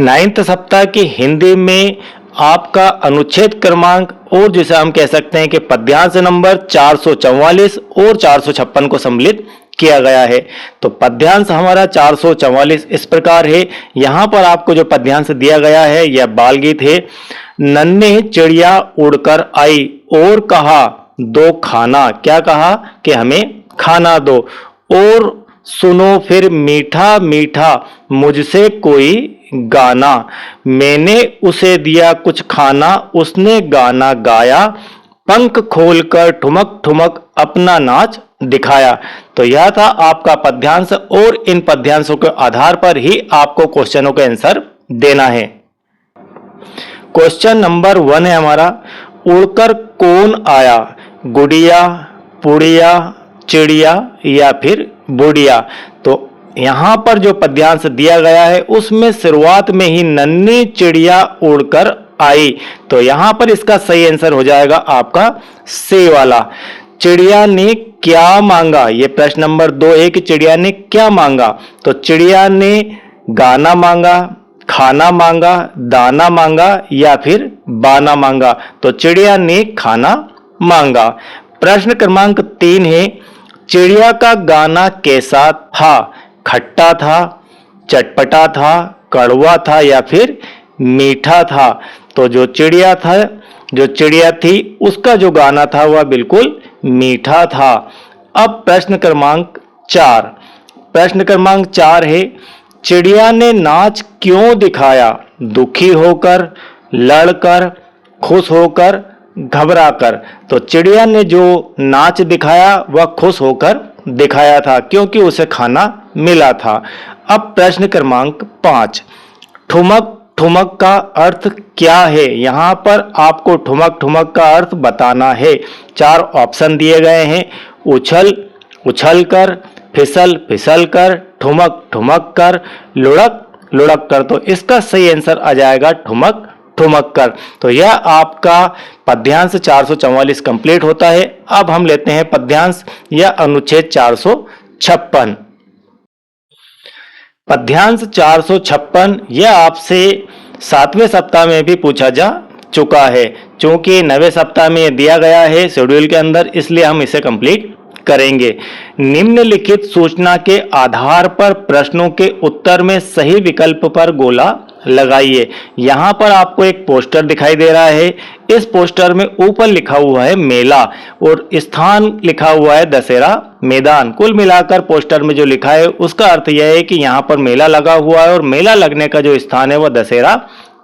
Ninth सप्ताह की हिंदी में आपका अनुच्छेद क्रमांक और जिसे हम कह सकते हैं कि पद्यांश नंबर 444 और 456 को सम्मिलित किया गया है। तो पद्यांश हमारा 444 इस प्रकार है। यहां पर आपको जो पद्यांश दिया गया है यह बाल गीत है। नन्हे चिड़िया उड़कर आई और कहा दो खाना, क्या कहा कि हमें खाना दो, और सुनो फिर मीठा मीठा मुझसे कोई गाना, मैंने उसे दिया कुछ खाना उसने गाना गाया, पंख खोलकर ठुमक ठुमक अपना नाच दिखाया। तो यह था आपका पद्यांश और इन पद्यांशों के आधार पर ही आपको क्वेश्चनों के आंसर देना है। क्वेश्चन नंबर 1 है हमारा, उड़कर कौन आया, गुड़िया, पुड़िया, चिड़िया या फिर बुढ़िया। तो यहां पर जो पद्यांश दिया गया है उसमें शुरुआत में ही नन्ही चिड़िया उड़कर आई, तो यहां पर इसका सही आंसर हो जाएगा आपका सी वाला। चिड़िया ने क्या मांगा, यह प्रश्न नंबर 2 है कि चिड़िया ने क्या मांगा। तो चिड़िया ने गाना मांगा, खाना मांगा, दाना मांगा या फिर बाना मांगा। तो चिड़िया ने खाना मांगा। प्रश्न क्रमांक 3 है, चिड़िया का गाना कैसा था, खट्टा था, चटपटा था, कड़वा था या फिर मीठा था। तो जो चिड़िया थी उसका जो गाना था वह बिल्कुल मीठा था। अब प्रश्न क्रमांक 4 है, चिड़िया ने नाच क्यों दिखाया, दुखी होकर, लड़कर, खुश होकर, घबराकर। तो चिड़िया ने जो नाच दिखाया वह खुश होकर दिखाया था क्योंकि उसे खाना मिला था। अब प्रश्न क्रमांक 5, ठुमक ठुमक का अर्थ क्या है। यहां पर आपको ठुमक ठुमक का अर्थ बताना है। 4 ऑप्शन दिए गए हैं, उछल उछल कर, फिसल फिसल कर, ठुमक ठुमक कर, लुढ़क लुढ़क कर। तो इसका सही आंसर आ जाएगा ठुमक ठुमक कर। तो यह आपका पद्यांश 444 कंप्लीट होता है। अब हम लेते हैं पद्यांश या अनुच्छेद 456। पद्यांश 456 यह आपसे 7वें सप्ताह में भी पूछा जा चुका है। चूंकि 9वें सप्ताह में दिया गया है शेड्यूल के अंदर, इसलिए हम इसे कंप्लीट करेंगे। निम्नलिखित सूचना के आधार पर प्रश्नों के उत्तर में सही विकल्प पर गोला लगाइए। यहां पर आपको एक पोस्टर दिखाई दे रहा है। इस पोस्टर में ऊपर लिखा हुआ है मेला और स्थान लिखा हुआ है दशहरा मैदान। कुल मिलाकर पोस्टर में जो लिखा है उसका अर्थ यह है कि यहां पर मेला लगा हुआ है और मेला लगने का जो स्थान है वह दशहरा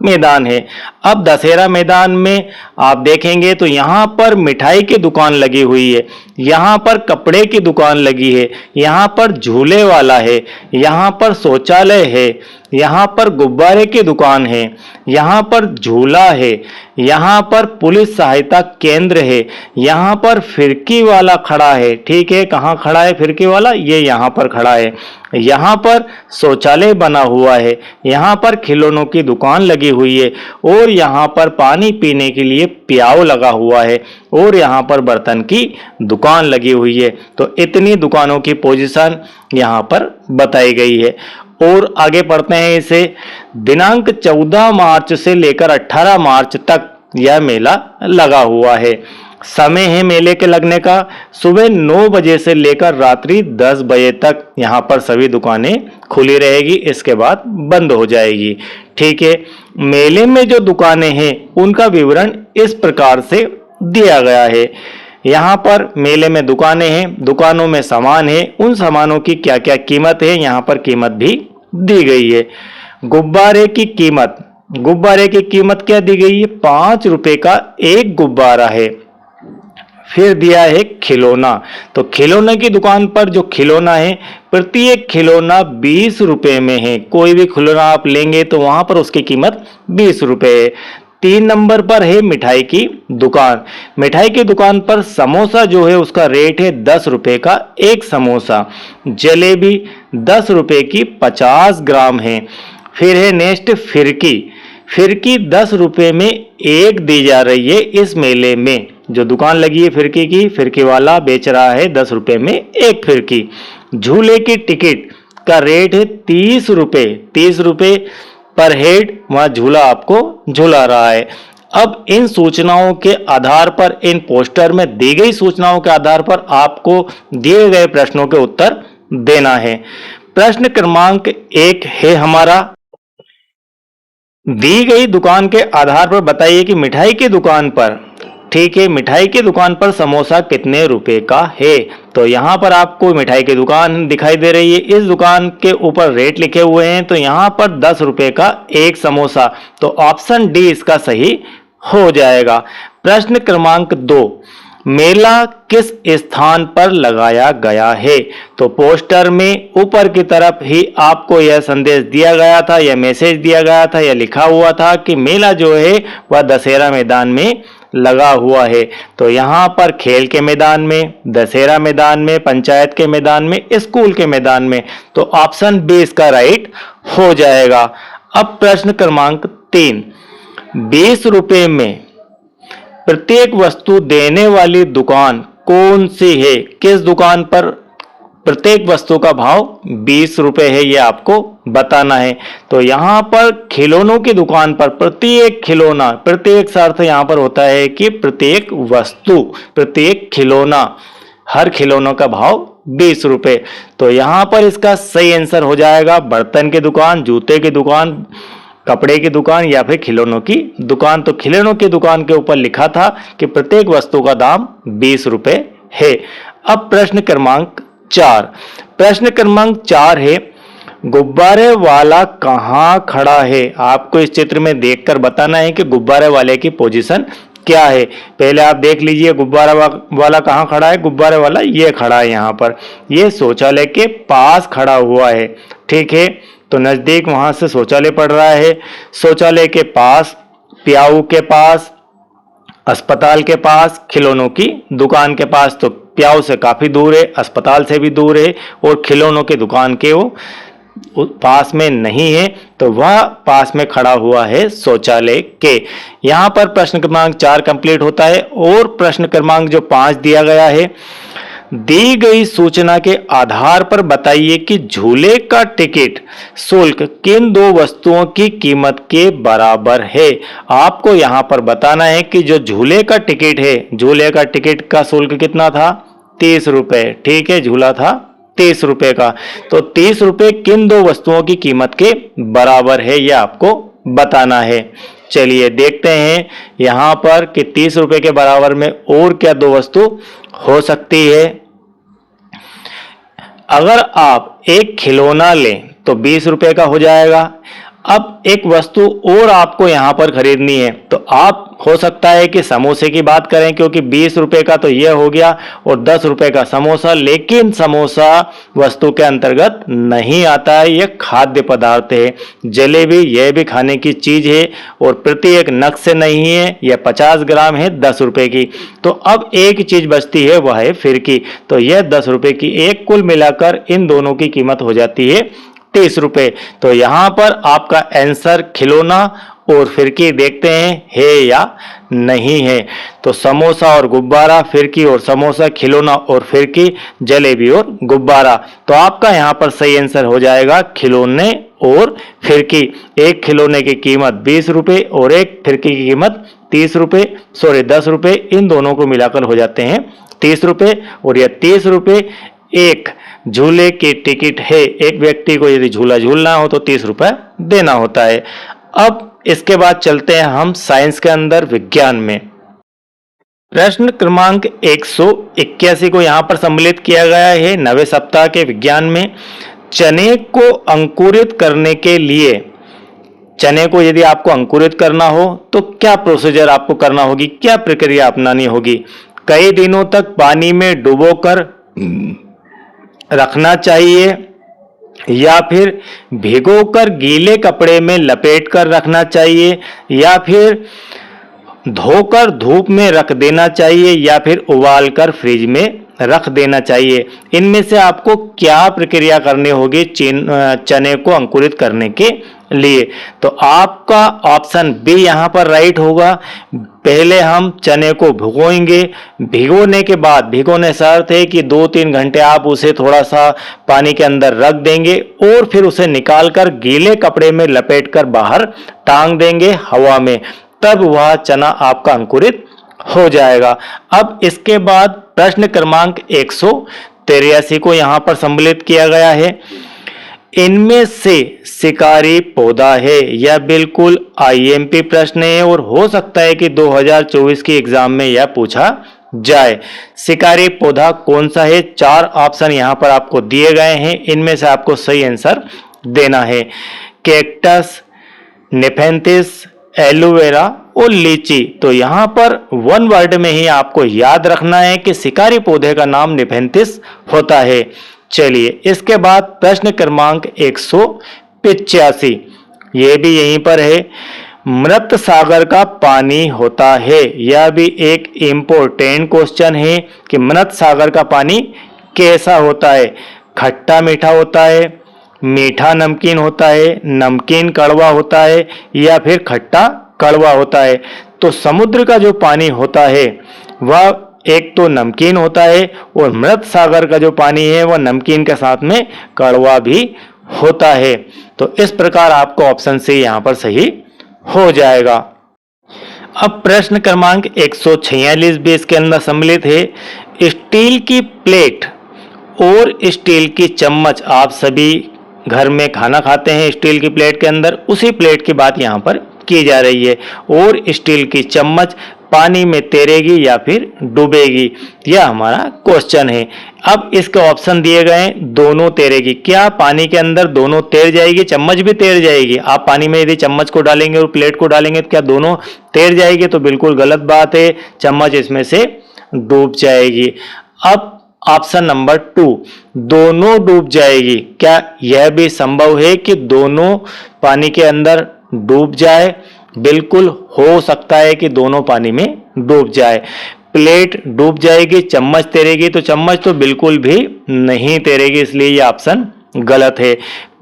मैदान है। अब दशहरा मैदान में आप देखेंगे तो यहां पर मिठाई की दुकान लगी हुई है, यहां पर कपड़े की दुकान लगी है, यहां पर झूले वाला है, यहां पर शौचालय है, यहां पर गुब्बारे की दुकान है, यहां पर झूला है, यहां पर पुलिस सहायता केंद्र है, यहां पर फिरकी वाला खड़ा है। ठीक है, कहां खड़ा है फिरकी वाला, ये यहां पर खड़ा है। यहां पर शौचालय बना हुआ है, यहां पर खिलौनों की दुकान लगी हुई है और यहां पर पानी पीने के लिए प्याऊ लगा हुआ है और यहां पर बर्तन की दुकान लगी हुई है। तो इतनी दुकानों की पोजीशन यहां पर बताई गई है। और आगे पढ़ते हैं इसे। दिनांक 14 मार्च से लेकर 18 मार्च तक यह मेला लगा हुआ है। समय है मेले के लगने का सुबह 9 बजे से लेकर रात्रि 10 बजे तक यहाँ पर सभी दुकानें खुली रहेगी, इसके बाद बंद हो जाएगी। ठीक है, मेले में जो दुकानें हैं उनका विवरण इस प्रकार से दिया गया है। यहाँ पर मेले में दुकानें हैं, दुकानों में सामान है, उन सामानों की क्या क्या कीमत है यहाँ पर कीमत भी दी गई है। गुब्बारे की कीमत क्या दी गई है, 5 रुपए का एक गुब्बारा है। फिर दिया है खिलौना, तो खिलौने की दुकान पर जो खिलौना है प्रत्येक खिलौना 20 रुपए में है। कोई भी खिलौना आप लेंगे तो वहां पर उसकी कीमत 20 रुपए है। 3 नंबर पर है मिठाई की दुकान। मिठाई की दुकान पर समोसा जो है उसका रेट है 10 रुपए का एक समोसा। जलेबी 10 रुपए की 50 ग्राम है। फिर है नेक्स्ट फिरकी। फिरकी 10 रुपए में एक दी जा रही है इस मेले में। जो दुकान लगी है फिरकी की, फिरकी वाला बेच रहा है 10 रुपए में एक फिरकी। झूले की टिकट का रेट है 30 रुपए। 30 रुपए पर हेड वहां झूला आपको झूला रहा है। अब इन सूचनाओं के आधार पर, इन पोस्टर में दी गई सूचनाओं के आधार पर आपको दिए गए प्रश्नों के उत्तर देना है। प्रश्न क्रमांक 1 है हमारा, दी गई दुकान के आधार पर बताइए कि मिठाई की दुकान पर, ठीक है, मिठाई की दुकान पर समोसा कितने रुपए का है। तो यहां पर आपको मिठाई की दुकान दिखाई दे रही है, इस दुकान के ऊपर रेट लिखे हुए हैं, तो यहां पर 10 रुपए का एक समोसा, तो ऑप्शन डी इसका सही हो जाएगा। प्रश्न क्रमांक 2, मेला किस स्थान पर लगाया गया है। तो पोस्टर में ऊपर की तरफ ही आपको यह संदेश दिया गया था, यह मैसेज दिया गया था, यह लिखा हुआ था कि मेला जो है वह दशहरा मैदान में लगा हुआ है। तो यहां पर खेल के मैदान में, दशहरा मैदान में, पंचायत के मैदान में, स्कूल के मैदान में, तो ऑप्शन बी इसका राइट हो जाएगा। अब प्रश्न क्रमांक 3, 20 रुपए में प्रत्येक वस्तु देने वाली दुकान कौन सी है। किस दुकान पर प्रत्येक वस्तु का भाव 20 रुपए है, यह आपको बताना है। तो यहां पर खिलौनों की दुकान पर प्रत्येक खिलौना, प्रत्येक का अर्थ यहां पर होता है कि प्रत्येक वस्तु, प्रत्येक खिलौना, हर खिलौनों का भाव 20 रुपए। तो यहां पर इसका सही आंसर हो जाएगा बर्तन की दुकान, जूते की दुकान, कपड़े की दुकान या फिर खिलौनों की दुकान। तो खिलौनों की दुकान के ऊपर लिखा था कि प्रत्येक वस्तु का दाम 20 रुपए है। अब प्रश्न क्रमांक 4, प्रश्न क्रमांक 4 है, गुब्बारे वाला कहां खड़ा है। आपको इस चित्र में देखकर बताना है कि गुब्बारे वाले की पोजीशन क्या है। पहले आप देख लीजिए गुब्बारा वाला कहां खड़ा है। गुब्बारे वाला ये खड़ा है यहां पर, ये शौचालय के पास खड़ा हुआ है, ठीक है। तो नजदीक वहां से शौचालय पड़ रहा है। शौचालय के पास, प्याऊ के पास, अस्पताल के पास, खिलौनों की दुकान के पास। तो प्याऊ से काफी दूर है, अस्पताल से भी दूर है, और खिलौनों की दुकान के वो पास में नहीं है, तो वह पास में खड़ा हुआ है शौचालय के। यहां पर प्रश्न क्रमांक 4 कंप्लीट होता है। और प्रश्न क्रमांक जो 5 दिया गया है, दी गई सूचना के आधार पर बताइए कि झूले का टिकट शुल्क किन दो वस्तुओं की कीमत के बराबर है। आपको यहां पर बताना है कि जो झूले का टिकट है, झूले का टिकट का शुल्क कितना था, 30 रुपए, ठीक है, झूला था 30 रुपए का। तो 30 रुपए किन दो वस्तुओं की कीमत के बराबर है, यह आपको बताना है। चलिए देखते हैं यहां पर कि 30 रुपए के बराबर में और क्या दो वस्तु हो सकती है। अगर आप एक खिलौना लें तो 20 रुपए का हो जाएगा। अब एक वस्तु और आपको यहां पर खरीदनी है, तो आप हो सकता है कि समोसे की बात करें, क्योंकि 20 रुपए का तो यह हो गया और 10 रुपए का समोसा, लेकिन समोसा वस्तु के अंतर्गत नहीं आता है, यह खाद्य पदार्थ है। जलेबी यह भी खाने की चीज है और प्रत्येक नग से नहीं है, यह 50 ग्राम है 10 रुपए की। तो अब एक चीज बचती है, वह है फिरकी, तो यह 10 रुपए की। एक कुल मिलाकर इन दोनों की कीमत हो जाती है 30 रुपए। तो यहां पर आपका आंसर खिलौना और फिरकी देखते हैं है या नहीं है। तो समोसा और गुब्बारा, फिरकी और समोसा, खिलौना और फिरकी, जलेबी और गुब्बारा। तो आपका यहां पर सही आंसर हो जाएगा खिलौने और फिरकी। एक खिलौने की कीमत 20 रुपए और एक फिरकी की कीमत 30 रुपए, 10 रुपए, इन दोनों को मिलाकर हो जाते हैं 30 रुपए। और यह 30 रुपए एक झूले की टिकट है। एक व्यक्ति को यदि झूला झूलना हो तो 30 रुपए देना होता है। अब इसके बाद चलते हैं हम साइंस के अंदर, विज्ञान में। प्रश्न क्रमांक 181 को यहां पर सम्मिलित किया गया है नवे सप्ताह के विज्ञान में। चने को अंकुरित करने के लिए, चने को यदि आपको अंकुरित करना हो तो क्या प्रोसीजर आपको करना होगी, क्या प्रक्रिया अपनानी होगी। कई दिनों तक पानी में डुबोकर रखना चाहिए, या फिर भिगोकर गीले कपड़े में लपेट कर रखना चाहिए, या फिर धोकर धूप में रख देना चाहिए, या फिर उबालकर फ्रिज में रख देना चाहिए। इनमें से आपको क्या प्रक्रिया करनी होगी चने को अंकुरित करने के लिए? तो आपका ऑप्शन बी यहाँ पर राइट होगा। पहले हम चने को भिगोएंगे, भिगोने के बाद, भिगोने से अर्थ है कि 2-3 घंटे आप उसे थोड़ा सा पानी के अंदर रख देंगे और फिर उसे निकालकर गीले कपड़े में लपेटकर बाहर टांग देंगे हवा में, तब वह चना आपका अंकुरित हो जाएगा। अब इसके बाद प्रश्न क्रमांक 183 को यहां पर सम्मिलित किया गया है। इनमें से शिकारी पौधा है। यह बिल्कुल आईएमपी प्रश्न है और हो सकता है कि 2024 की एग्जाम में यह पूछा जाए। शिकारी पौधा कौन सा है? 4 ऑप्शन यहां पर आपको दिए गए हैं, इनमें से आपको सही आंसर देना है। कैक्टस, नेफेंथिस, एलोवेरा और लीची। तो यहां पर वन वर्ड में ही आपको याद रखना है कि शिकारी पौधे का नाम नेफेंथिस होता है। चलिए, इसके बाद प्रश्न क्रमांक 185, ये भी यहीं पर है। मृत सागर का पानी होता है। यह भी एक इम्पोर्टेंट क्वेश्चन है कि मृत सागर का पानी कैसा होता है? खट्टा मीठा होता है, मीठा नमकीन होता है, नमकीन कड़वा होता है, या फिर खट्टा कड़वा होता है? तो समुद्र का जो पानी होता है वह एक तो नमकीन होता है और मृत सागर का जो पानी है वह नमकीन के साथ में कड़वा भी होता है। तो इस प्रकार आपको ऑप्शन सी यहां पर सही हो जाएगा। अब प्रश्न क्रमांक 146 भी इसके अंदर सम्मिलित है। स्टील की प्लेट और स्टील की चम्मच, आप सभी घर में खाना खाते हैं स्टील की प्लेट के अंदर, उसी प्लेट की बात यहाँ पर की जा रही है। और स्टील की चम्मच पानी में तैरेगी या फिर डूबेगी, यह हमारा क्वेश्चन है। अब इसके ऑप्शन दिए गए हैं, दोनों तैरेगी। क्या पानी के अंदर दोनों तैर जाएगी? चम्मच भी तैर जाएगी? आप पानी में यदि चम्मच को डालेंगे और प्लेट को डालेंगे तो क्या दोनों तैर जाएगी? तो बिल्कुल गलत बात है, चम्मच इसमें से डूब जाएगी। अब ऑप्शन नंबर 2, दोनों डूब जाएगी। क्या यह भी संभव है कि दोनों पानी के अंदर डूब जाए? बिल्कुल हो सकता है कि दोनों पानी में डूब जाए। प्लेट डूब जाएगी, चम्मच तैरेगी? तो चम्मच तो बिल्कुल भी नहीं तैरेगी, इसलिए यह ऑप्शन गलत है।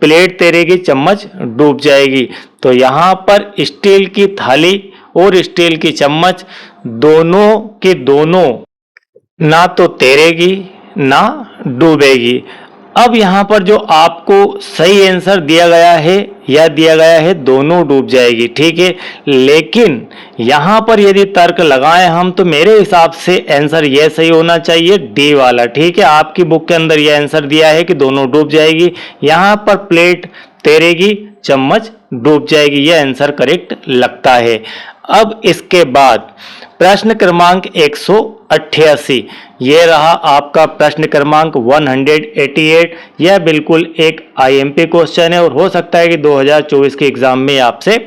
प्लेट तैरेगी, चम्मच डूब जाएगी। तो यहां पर स्टील की थाली और स्टील की चम्मच दोनों की दोनों ना तो तैरेगी ना डूबेगी। अब यहां पर जो आपको सही आंसर दिया गया है, यह दिया गया है दोनों डूब जाएगी, ठीक है। लेकिन यहां पर यदि तर्क लगाएं हम, तो मेरे हिसाब से आंसर यह सही होना चाहिए, डी वाला, ठीक है। आपकी बुक के अंदर यह आंसर दिया है कि दोनों डूब जाएगी, यहां पर प्लेट तैरेगी, चम्मच डूब जाएगी, यह आंसर करेक्ट लगता है। अब इसके बाद प्रश्न क्रमांक 188, यह रहा आपका प्रश्न क्रमांक 188। यह बिल्कुल एक आईएमपी क्वेश्चन है और हो सकता है कि 2024 के एग्जाम में आपसे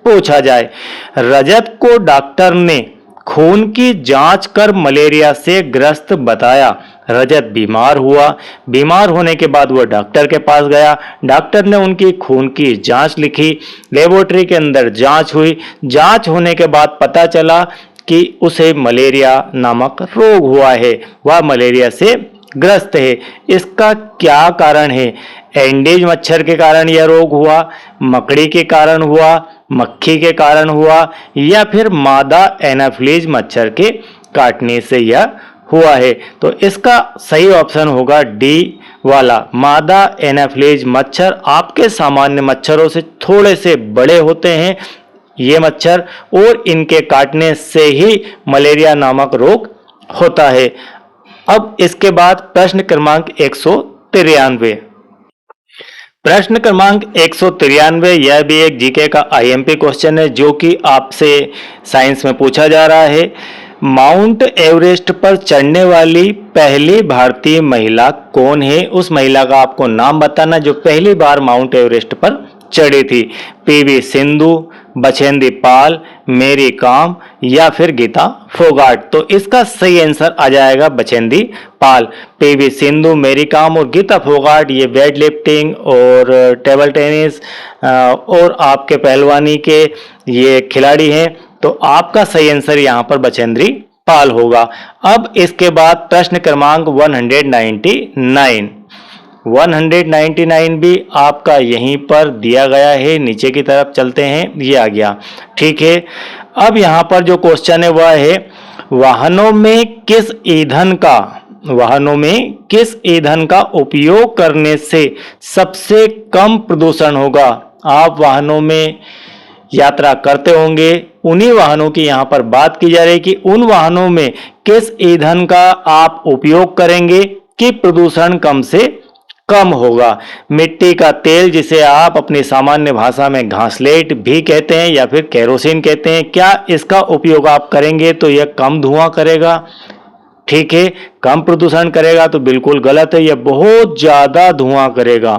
पूछा जाए। रजत को डॉक्टर ने खून की जांच कर मलेरिया से ग्रस्त बताया। रजत बीमार हुआ, बीमार होने के बाद वह डॉक्टर के पास गया, डॉक्टर ने उनकी खून की जांच लिखी, लेबोरेटरी के अंदर जांच हुई, जांच होने के बाद पता चला कि उसे मलेरिया नामक रोग हुआ है, वह मलेरिया से ग्रस्त है। इसका क्या कारण है? एंडीज मच्छर के कारण यह रोग हुआ, मकड़ी के कारण हुआ, मक्खी के कारण हुआ, या फिर मादा एनाफ्लीज मच्छर के काटने से यह हुआ है? तो इसका सही ऑप्शन होगा डी वाला, मादा एनाफ्लीज मच्छर। आपके सामान्य मच्छरों से थोड़े से बड़े होते हैं ये मच्छर, और इनके काटने से ही मलेरिया नामक रोग होता है। अब इसके बाद प्रश्न क्रमांक 193। प्रश्न क्रमांक 193 यह भी एक जीके का आईएमपी क्वेश्चन है जो कि आपसे साइंस में पूछा जा रहा है। माउंट एवरेस्ट पर चढ़ने वाली पहली भारतीय महिला कौन है? उस महिला का आपको नाम बताना जो पहली बार माउंट एवरेस्ट पर चढ़ी थी? पीवी सिंधु, बछेंद्री पाल, मेरी कॉम या फिर गीता फोगाट। तो इसका सही आंसर आ जाएगा बछेंद्री पाल। पीवी सिंधु, मेरी कॉम और गीता फोगाट ये वेट लिफ्टिंग और टेबल टेनिस और आपके पहलवानी के ये खिलाड़ी हैं। तो आपका सही आंसर यहाँ पर बछेंद्री पाल होगा। अब इसके बाद प्रश्न क्रमांक 199 भी आपका यहीं पर दिया गया है। नीचे की तरफ चलते हैं, ये आ गया। ठीक है, अब यहाँ पर जो क्वेश्चन है वह है वाहनों में किस ईंधन का उपयोग करने से सबसे कम प्रदूषण होगा? आप वाहनों में यात्रा करते होंगे, उन्हीं वाहनों की यहाँ पर बात की जा रही है कि उन वाहनों में किस ईंधन का आप उपयोग करेंगे कि प्रदूषण कम से कम होगा। मिट्टी का तेल, जिसे आप अपनी सामान्य भाषा में घासलेट भी कहते हैं या फिर केरोसिन कहते हैं, क्या इसका उपयोग आप करेंगे तो यह कम धुआं करेगा? ठीक है, कम प्रदूषण करेगा तो बिल्कुल गलत है, यह बहुत ज्यादा धुआं करेगा।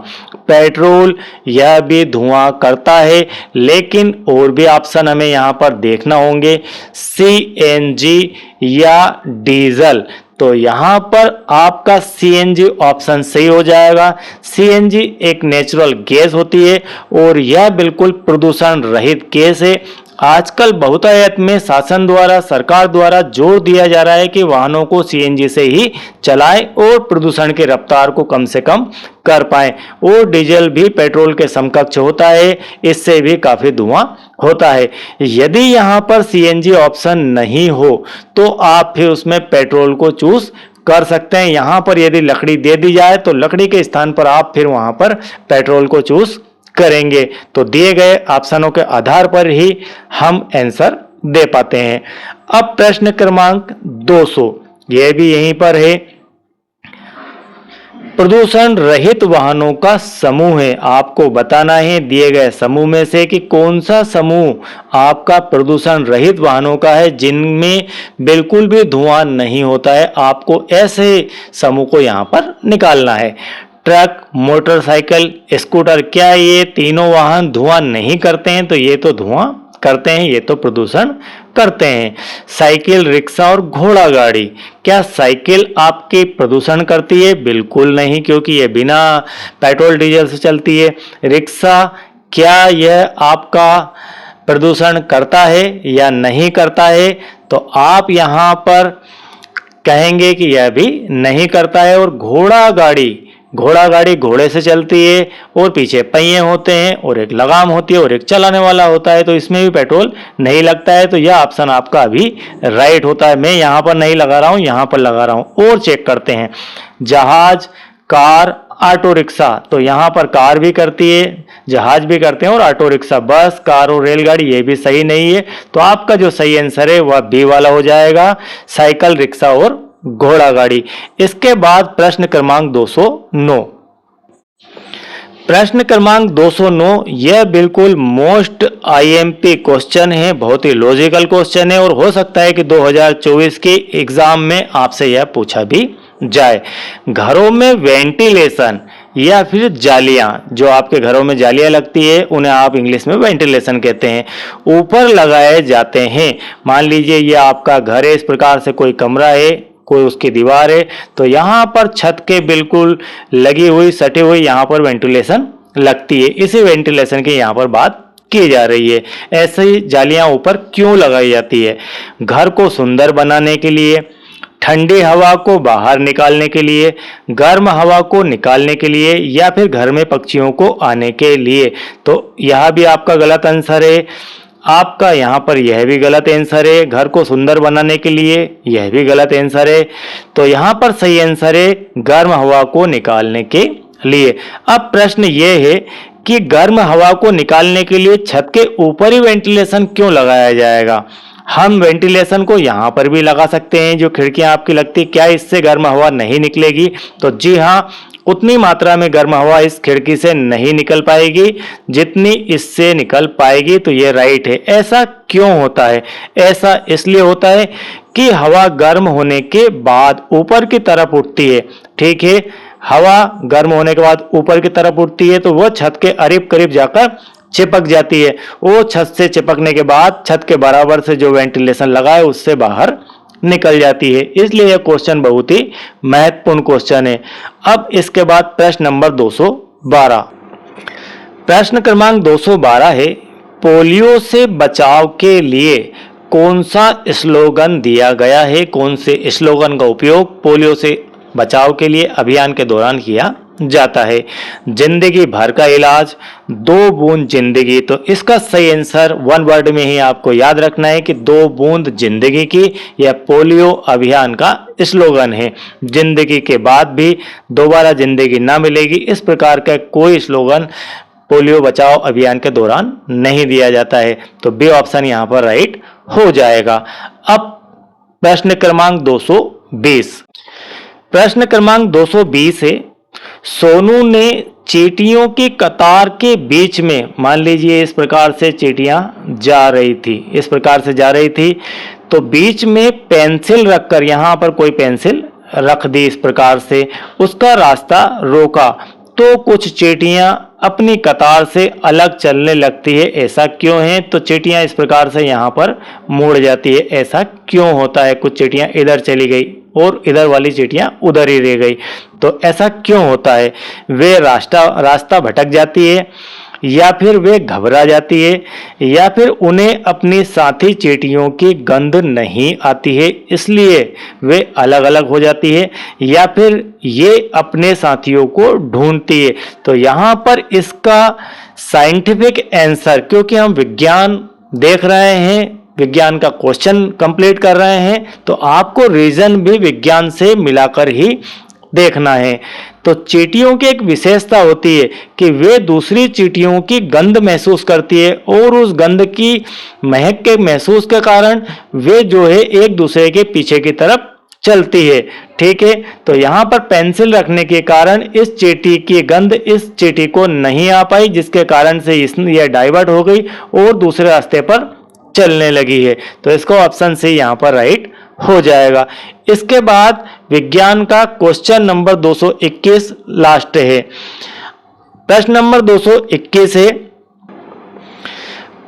पेट्रोल यह भी धुआं करता है, लेकिन और भी ऑप्शन हमें यहाँ पर देखना होंगे, सीएनजी या डीजल। तो यहाँ पर आपका सीएनजी ऑप्शन सही हो जाएगा। सीएनजी एक नेचुरल गैस होती है और यह बिल्कुल प्रदूषण रहित गैस है। आजकल बहुतायत में शासन द्वारा, सरकार द्वारा जोर दिया जा रहा है कि वाहनों को सीएनजी से ही चलाएं और प्रदूषण की रफ्तार को कम से कम कर पाएं। और डीजल भी पेट्रोल के समकक्ष होता है, इससे भी काफी धुआं होता है। यदि यहाँ पर सीएनजी ऑप्शन नहीं हो तो आप फिर उसमें पेट्रोल को चूज कर सकते हैं। यहाँ पर यदि लकड़ी दे दी जाए तो लकड़ी के स्थान पर आप फिर वहां पर पेट्रोल को चूज करेंगे। तो दिए गए ऑप्शनों के आधार पर ही हम आंसर दे पाते हैं। अब प्रश्न क्रमांक 200, यह भी यहीं पर है। प्रदूषण रहित वाहनों का समूह है, आपको बताना है दिए गए समूह में से कि कौन सा समूह आपका प्रदूषण रहित वाहनों का है जिनमें बिल्कुल भी धुआं नहीं होता है। आपको ऐसे समूह को यहां पर निकालना है। ट्रक, मोटरसाइकिल, स्कूटर, क्या ये तीनों वाहन धुआं नहीं करते हैं? तो ये तो धुआं करते हैं, ये तो प्रदूषण करते हैं। साइकिल, रिक्शा और घोड़ा गाड़ी, क्या साइकिल आपकी प्रदूषण करती है? बिल्कुल नहीं, क्योंकि ये बिना पेट्रोल डीजल से चलती है। रिक्शा, क्या यह आपका प्रदूषण करता है या नहीं करता है? तो आप यहाँ पर कहेंगे कि यह भी नहीं करता है। और घोड़ा गाड़ी घोड़े से चलती है और पीछे पहिए होते हैं और एक लगाम होती है और एक चलाने वाला होता है, तो इसमें भी पेट्रोल नहीं लगता है। तो यह ऑप्शन आपका अभी राइट होता है। मैं यहाँ पर नहीं लगा रहा हूँ, यहाँ पर लगा रहा हूँ। और चेक करते हैं, जहाज, कार, ऑटो रिक्शा, तो यहाँ पर कार भी करती है, जहाज भी करते हैं और ऑटो रिक्शा, बस, कार और रेलगाड़ी ये भी सही नहीं है। तो आपका जो सही आंसर है वह बी वाला हो जाएगा, साइकिल, रिक्शा और घोड़ा गाड़ी। इसके बाद प्रश्न क्रमांक 209। प्रश्न क्रमांक 209 यह बिल्कुल मोस्ट आईएमपी क्वेश्चन है, बहुत ही लॉजिकल क्वेश्चन है और हो सकता है कि 2024 के एग्जाम में आपसे यह पूछा भी जाए। घरों में वेंटिलेशन या फिर जालियां, जो आपके घरों में जालियां लगती है उन्हें आप इंग्लिश में वेंटिलेशन कहते हैं, ऊपर लगाए जाते हैं। मान लीजिए ये आपका घर है, इस प्रकार से कोई कमरा है, कोई उसकी दीवार है, तो यहाँ पर छत के बिल्कुल लगी हुई, सटी हुई यहाँ पर वेंटिलेशन लगती है। इसी वेंटिलेशन की यहाँ पर बात की जा रही है। ऐसे ही जालियां ऊपर क्यों लगाई जाती है? घर को सुंदर बनाने के लिए, ठंडी हवा को बाहर निकालने के लिए, गर्म हवा को निकालने के लिए या फिर घर में पक्षियों को आने के लिए। तो यह भी आपका गलत आंसर है। आपका यहाँ पर यह भी गलत आंसर है। घर को सुंदर बनाने के लिए, यह भी गलत आंसर है। तो यहाँ पर सही आंसर है गर्म हवा को निकालने के लिए। अब प्रश्न ये है कि गर्म हवा को निकालने के लिए छत के ऊपर ही वेंटिलेशन क्यों लगाया जाएगा? हम वेंटिलेशन को यहाँ पर भी लगा सकते हैं, जो खिड़कियां आपकी लगती, क्या इससे गर्म हवा नहीं निकलेगी? तो जी हाँ, उतनी मात्रा में गर्म हवा इस खिड़की से नहीं निकल पाएगी जितनी इससे निकल पाएगी। तो ये राइट है। ऐसा क्यों होता है? ऐसा इसलिए होता है कि हवा गर्म होने के बाद ऊपर की तरफ उठती है। ठीक है, हवा गर्म होने के बाद ऊपर की तरफ उठती है तो वह छत के करीब करीब जाकर चिपक जाती है। वो छत से चिपकने के बाद छत के बराबर से जो वेंटिलेशन लगा है उससे बाहर निकल जाती है। इसलिए यह क्वेश्चन बहुत ही महत्वपूर्ण क्वेश्चन है। अब इसके बाद प्रश्न नंबर 212। प्रश्न क्रमांक 212 है, पोलियो से बचाव के लिए कौन सा स्लोगन दिया गया है? कौन से स्लोगन का उपयोग पोलियो से बचाव के लिए अभियान के दौरान किया जाता है? जिंदगी भर का इलाज, 2 बूंद जिंदगी। तो इसका सही आंसर वन वर्ड में ही आपको याद रखना है कि 2 बूंद जिंदगी की यह पोलियो अभियान का स्लोगन है। जिंदगी के बाद भी दोबारा जिंदगी ना मिलेगी, इस प्रकार का कोई स्लोगन पोलियो बचाओ अभियान के दौरान नहीं दिया जाता है। तो बी ऑप्शन यहां पर राइट हो जाएगा। अब प्रश्न क्रमांक 220। प्रश्न क्रमांक 220 है, सोनू ने चींटियों की कतार के बीच में, मान लीजिए इस प्रकार से चींटियां जा रही थी, इस प्रकार से जा रही थी, तो बीच में पेंसिल रखकर, यहां पर कोई पेंसिल रख दी इस प्रकार से, उसका रास्ता रोका तो कुछ चींटियां अपनी कतार से अलग चलने लगती है। ऐसा क्यों है? तो चींटियां इस प्रकार से यहाँ पर मुड़ जाती है। ऐसा क्यों होता है? कुछ चींटियां इधर चली गई और इधर वाली चींटियां उधर ही रह गई, तो ऐसा क्यों होता है? वे रास्ता भटक जाती है, या फिर वे घबरा जाती है, या फिर उन्हें अपनी साथी चींटियों की गंध नहीं आती है इसलिए वे अलग अलग हो जाती है, या फिर ये अपने साथियों को ढूंढती है। तो यहाँ पर इसका साइंटिफिक आंसर, क्योंकि हम विज्ञान देख रहे हैं, विज्ञान का क्वेश्चन कंप्लीट कर रहे हैं, तो आपको रीजन भी विज्ञान से मिलाकर ही देखना है। तो चींटियों की एक विशेषता होती है कि वे दूसरी चींटियों की गंध महसूस करती है और उस गंध की महक के महसूस के कारण वे जो है एक दूसरे के पीछे की तरफ चलती है। ठीक है, तो यहाँ पर पेंसिल रखने के कारण इस चींटी की गंध इस चींटी को नहीं आ पाई, जिसके कारण से यह डाइवर्ट हो गई और दूसरे रास्ते पर चलने लगी है। तो इसको ऑप्शन सी यहाँ पर राइट हो जाएगा। इसके बाद विज्ञान का क्वेश्चन नंबर 221 लास्ट है। प्रश्न नंबर 221 है,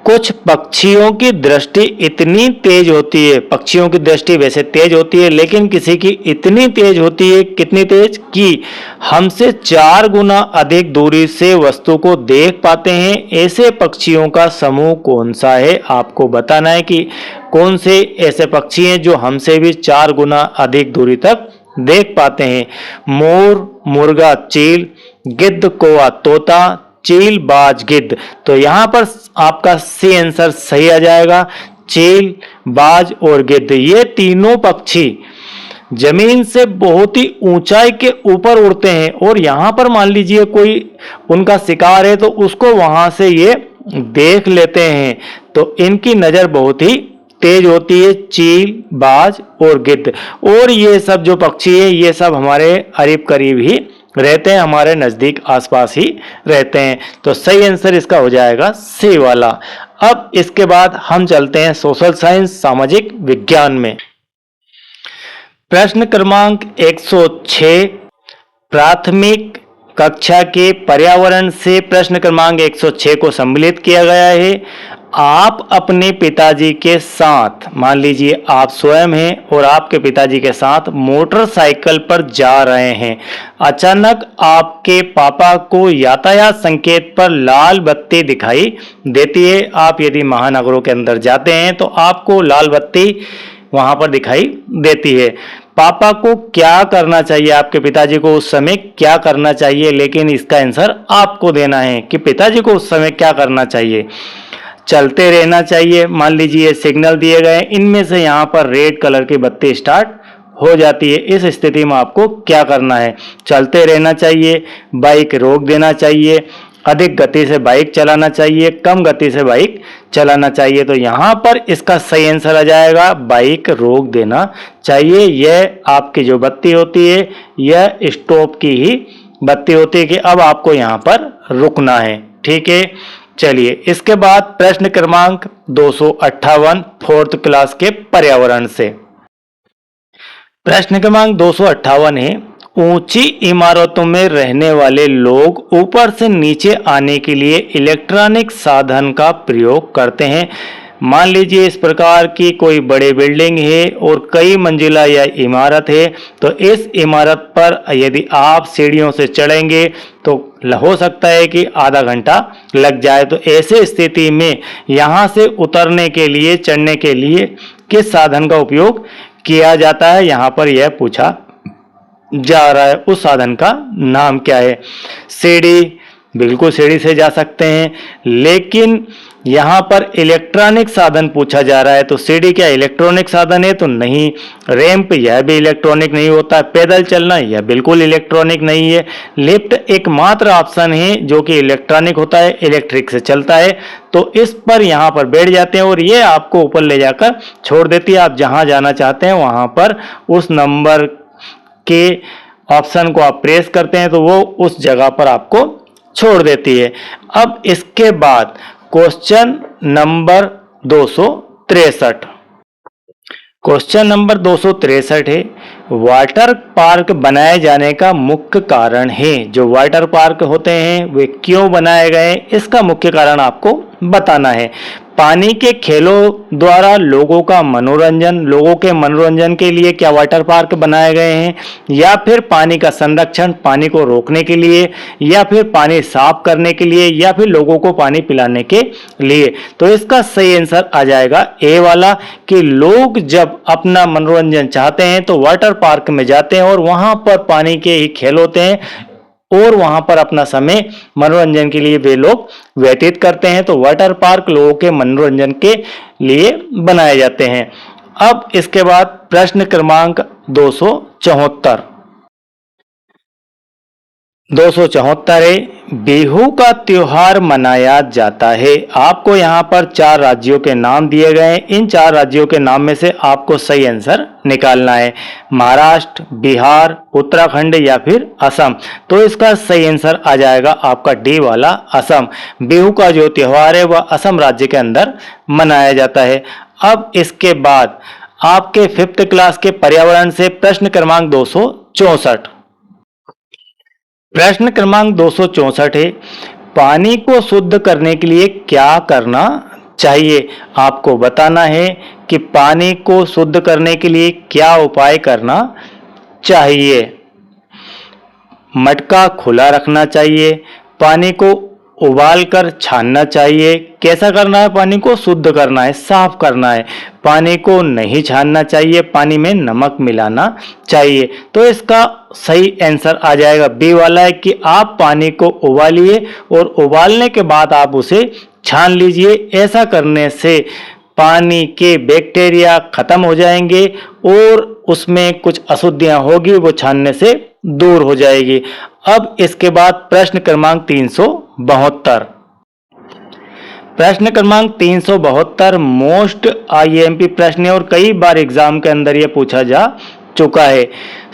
कुछ पक्षियों की दृष्टि इतनी तेज होती है, पक्षियों की दृष्टि वैसे तेज होती है लेकिन किसी की इतनी तेज होती है, कितनी तेज कि हमसे 4 गुना अधिक दूरी से वस्तु को देख पाते हैं। ऐसे पक्षियों का समूह कौन सा है? आपको बताना है कि कौन से ऐसे पक्षी हैं जो हमसे भी 4 गुना अधिक दूरी तक देख पाते हैं। मोर, मुर्गा, चील, गिद्ध, कौवा, तोता, चील, बाज, गिद्ध। तो यहां पर आपका सी आंसर सही आ जाएगा। चील, बाज और गिद्ध, ये तीनों पक्षी जमीन से बहुत ही ऊंचाई के ऊपर उड़ते हैं और यहां पर मान लीजिए कोई उनका शिकार है तो उसको वहां से ये देख लेते हैं। तो इनकी नजर बहुत ही तेज होती है, चील, बाज और गिद्ध। और ये सब जो पक्षी है ये सब हमारे करीब करीब ही रहते हैं, हमारे नजदीक आसपास ही रहते हैं। तो सही आंसर इसका हो जाएगा सी वाला। अब इसके बाद हम चलते हैं सोशल साइंस, सामाजिक विज्ञान में। प्रश्न क्रमांक 106, प्राथमिक कक्षा के पर्यावरण से प्रश्न क्रमांक 106 को सम्मिलित किया गया है। आप अपने पिताजी के साथ, मान लीजिए आप स्वयं हैं और आपके पिताजी के साथ मोटरसाइकिल पर जा रहे हैं। अचानक आपके पापा को यातायात संकेत पर लाल बत्ती दिखाई देती है। आप यदि महानगरों के अंदर जाते हैं तो आपको लाल बत्ती वहां पर दिखाई देती है। पापा को क्या करना चाहिए? आपके पिताजी को उस समय क्या करना चाहिए? लेकिन इसका आंसर आपको देना है कि पिताजी को उस समय क्या करना चाहिए। चलते रहना चाहिए, मान लीजिए सिग्नल दिए गए, इनमें से यहाँ पर रेड कलर की बत्ती स्टार्ट हो जाती है। इस स्थिति में आपको क्या करना है? चलते रहना चाहिए, बाइक रोक देना चाहिए, अधिक गति से बाइक चलाना चाहिए, कम गति से बाइक चलाना चाहिए। तो यहाँ पर इसका सही आंसर आ जाएगा बाइक रोक देना चाहिए। यह आपकी जो बत्ती होती है यह स्टॉप की ही बत्ती होती है कि अब आपको यहाँ पर रुकना है। ठीक है, चलिए इसके बाद प्रश्न क्रमांक 258 4th क्लास के पर्यावरण से। प्रश्न क्रमांक 258 है, ऊंची इमारतों में रहने वाले लोग ऊपर से नीचे आने के लिए इलेक्ट्रॉनिक साधन का प्रयोग करते हैं। मान लीजिए इस प्रकार की कोई बड़ी बिल्डिंग है और कई मंजिला या इमारत है, तो इस इमारत पर यदि आप सीढ़ियों से चढ़ेंगे तो हो सकता है कि आधा घंटा लग जाए। तो ऐसे स्थिति में यहाँ से उतरने के लिए, चढ़ने के लिए किस साधन का उपयोग किया जाता है, यहाँ पर यह पूछा जा रहा है। उस साधन का नाम क्या है? सीढ़ी। बिल्कुल सीढ़ी से जा सकते हैं, लेकिन यहाँ पर इलेक्ट्रॉनिक साधन पूछा जा रहा है, तो सीढ़ी क्या इलेक्ट्रॉनिक साधन है? तो नहीं। रैंप, यह भी इलेक्ट्रॉनिक नहीं होता। पैदल चलना, यह बिल्कुल इलेक्ट्रॉनिक नहीं है। लिफ्ट एकमात्र ऑप्शन है जो कि इलेक्ट्रॉनिक होता है, इलेक्ट्रिक से चलता है। तो इस पर यहाँ पर बैठ जाते हैं और ये आपको ऊपर ले जाकर छोड़ देती है। आप जहाँ जाना चाहते हैं वहाँ पर उस नंबर के ऑप्शन को आप प्रेस करते हैं तो वो उस जगह पर आपको छोड़ देती है। अब इसके बाद क्वेश्चन नंबर 263। क्वेश्चन नंबर 263 है, वाटर पार्क बनाए जाने का मुख्य कारण है। जो वाटर पार्क होते हैं वे क्यों बनाए गए, इसका मुख्य कारण आपको बताना है। पानी के खेलों द्वारा लोगों के मनोरंजन के लिए क्या वाटर पार्क बनाए गए हैं, या फिर पानी का संरक्षण, पानी को रोकने के लिए, या फिर पानी साफ करने के लिए, या फिर लोगों को पानी पिलाने के लिए। तो इसका सही आंसर आ जाएगा ए वाला, कि लोग जब अपना मनोरंजन चाहते हैं तो वाटर पार्क में जाते हैं और वहां पर पानी के ही खेल होते हैं और वहां पर अपना समय मनोरंजन के लिए वे लोग व्यतीत करते हैं। तो वाटर पार्क लोगों के मनोरंजन के लिए बनाए जाते हैं। अब इसके बाद प्रश्न क्रमांक 274। 274 है, बिहू का त्योहार मनाया जाता है। आपको यहाँ पर 4 राज्यों के नाम दिए गए हैं। इन 4 राज्यों के नाम में से आपको सही आंसर निकालना है। महाराष्ट्र, बिहार, उत्तराखंड या फिर असम। तो इसका सही आंसर आ जाएगा आपका डी वाला, असम। बिहू का जो त्योहार है वह असम राज्य के अंदर मनाया जाता है। अब इसके बाद आपके 5th क्लास के पर्यावरण से प्रश्न क्रमांक 264। प्रश्न क्रमांक 264 है, पानी को शुद्ध करने के लिए क्या करना चाहिए? आपको बताना है कि पानी को शुद्ध करने के लिए क्या उपाय करना चाहिए। मटका खुला रखना चाहिए, पानी को उबालकर छानना चाहिए। कैसा करना है? पानी को शुद्ध करना है, साफ करना है। पानी को नहीं छानना चाहिए, पानी में नमक मिलाना चाहिए। तो इसका सही आंसर आ जाएगा बी वाला, है कि आप पानी को उबालिए और उबालने के बाद आप उसे छान लीजिए। ऐसा करने से पानी के बैक्टीरिया खत्म हो जाएंगे और उसमें कुछ अशुद्धियां होगी वो छानने से दूर हो जाएगी। अब इसके बाद प्रश्न क्रमांक 372। प्रश्न क्रमांक 372 मोस्ट आईएमपी प्रश्न है और कई बार एग्जाम के अंदर यह पूछा जा चुका है।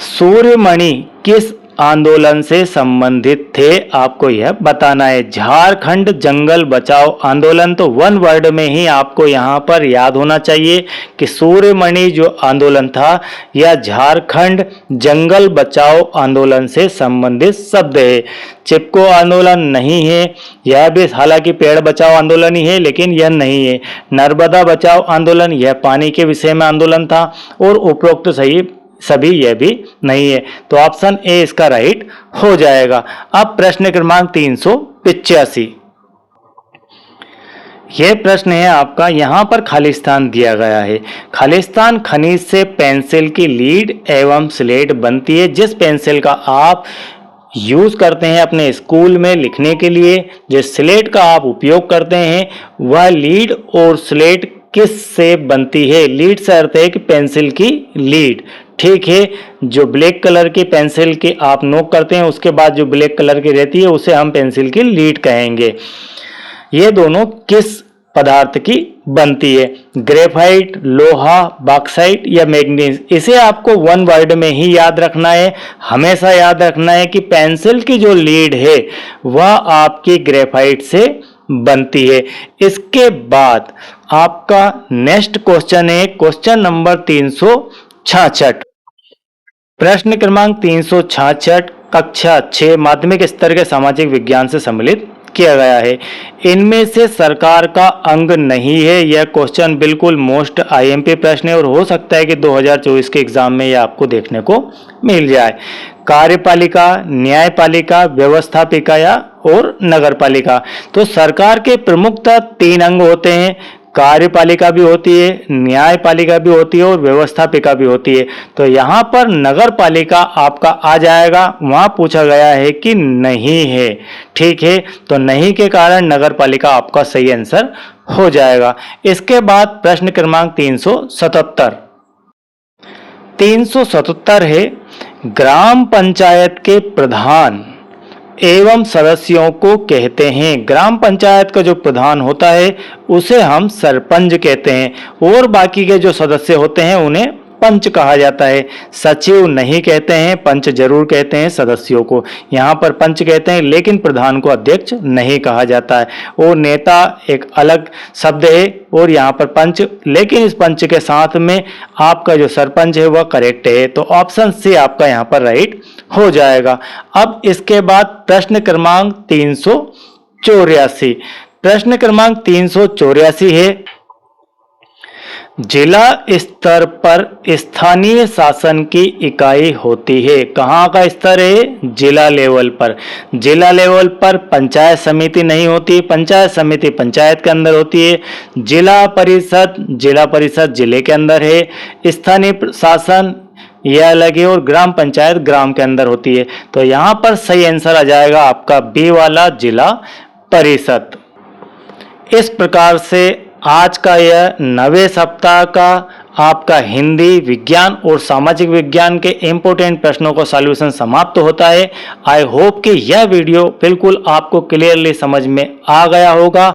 सूर्यमणि किस आंदोलन से संबंधित थे? आपको यह बताना है। झारखंड जंगल बचाओ आंदोलन। तो 1 वर्ड में ही आपको यहाँ पर याद होना चाहिए कि सूर्यमणि जो आंदोलन था यह झारखंड जंगल बचाओ आंदोलन से संबंधित शब्द है। चिपको आंदोलन नहीं है, यह भी हालांकि पेड़ बचाओ आंदोलन ही है लेकिन यह नहीं है। नर्मदा बचाओ आंदोलन, यह पानी के विषय में आंदोलन था। और उपरोक्त सभी यह भी नहीं है। तो ऑप्शन ए इसका राइट हो जाएगा। अब प्रश्न क्रमांक 385। यह प्रश्न है आपका, यहां पर खालिस्तान दिया गया है। खालिस्तान खनिज से पेंसिल की लीड एवं स्लेट बनती है। जिस पेंसिल का आप यूज करते हैं अपने स्कूल में लिखने के लिए, जिस स्लेट का आप उपयोग करते हैं, वह लीड और स्लेट किस से बनती है? लीड से अर्थ है कि पेंसिल की लीड, ठीक है। जो ब्लैक कलर की पेंसिल के आप नोक करते हैं उसके बाद जो ब्लैक कलर की रहती है उसे हम पेंसिल की लीड कहेंगे। ये दोनों किस पदार्थ की बनती है? ग्रेफाइट, लोहा, बॉक्साइट या मैग्नीज। इसे आपको 1 वर्ड में ही याद रखना है। हमेशा याद रखना है कि पेंसिल की जो लीड है वह आपकी ग्रेफाइट से बनती है। इसके बाद आपका नेक्स्ट क्वेश्चन है क्वेश्चन नंबर 366। प्रश्न क्रमांक 366 कक्षा 6 माध्यमिक स्तर के सामाजिक विज्ञान से सम्मिलित किया गया है। इनमें से सरकार का अंग नहीं है। यह क्वेश्चन बिल्कुल मोस्ट आईएमपी प्रश्न है और हो सकता है कि 2024 के एग्जाम में यह आपको देखने को मिल जाए। कार्यपालिका, न्यायपालिका, व्यवस्थापिका या और नगरपालिका। तो सरकार के प्रमुखतः 3 अंग होते हैं। कार्यपालिका भी होती है, न्यायपालिका भी होती है और व्यवस्थापिका भी होती है। तो यहां पर नगर पालिका आपका आ जाएगा, वहां पूछा गया है कि नहीं है। ठीक है, तो नहीं के कारण नगर पालिका आपका सही आंसर हो जाएगा। इसके बाद प्रश्न क्रमांक 377 है, ग्राम पंचायत के प्रधान एवं सदस्यों को कहते हैं। ग्राम पंचायत का जो प्रधान होता है उसे हम सरपंच कहते हैं और बाकी के जो सदस्य होते हैं उन्हें पंच कहा जाता है। सचिव नहीं कहते हैं, पंच जरूर कहते हैं सदस्यों को। यहाँ पर पंच कहते हैं लेकिन प्रधान को अध्यक्ष नहीं कहा जाता है। और नेता एक अलग शब्द है और यहाँ पर पंच, लेकिन इस पंच के साथ में आपका जो सरपंच है वह करेक्ट है। तो ऑप्शन सी आपका यहाँ पर राइट हो जाएगा। अब इसके बाद प्रश्न क्रमांक 384। प्रश्न क्रमांक 384 है, जिला स्तर पर स्थानीय शासन की इकाई होती है। कहाँ का स्तर है? जिला लेवल पर। जिला लेवल पर पंचायत समिति नहीं होती, पंचायत समिति पंचायत के अंदर होती है। जिला परिषद जिले के अंदर है। स्थानीय शासन यह अलग है और ग्राम पंचायत ग्राम के अंदर होती है। तो यहाँ पर सही आंसर आ जाएगा आपका बी वाला, जिला परिषद। इस प्रकार से आज का यह 9वें सप्ताह का आपका हिंदी, विज्ञान और सामाजिक विज्ञान के इंपॉर्टेंट प्रश्नों का सॉल्यूशन समाप्त होता है। आई होप कि यह वीडियो बिल्कुल आपको क्लियरली समझ में आ गया होगा।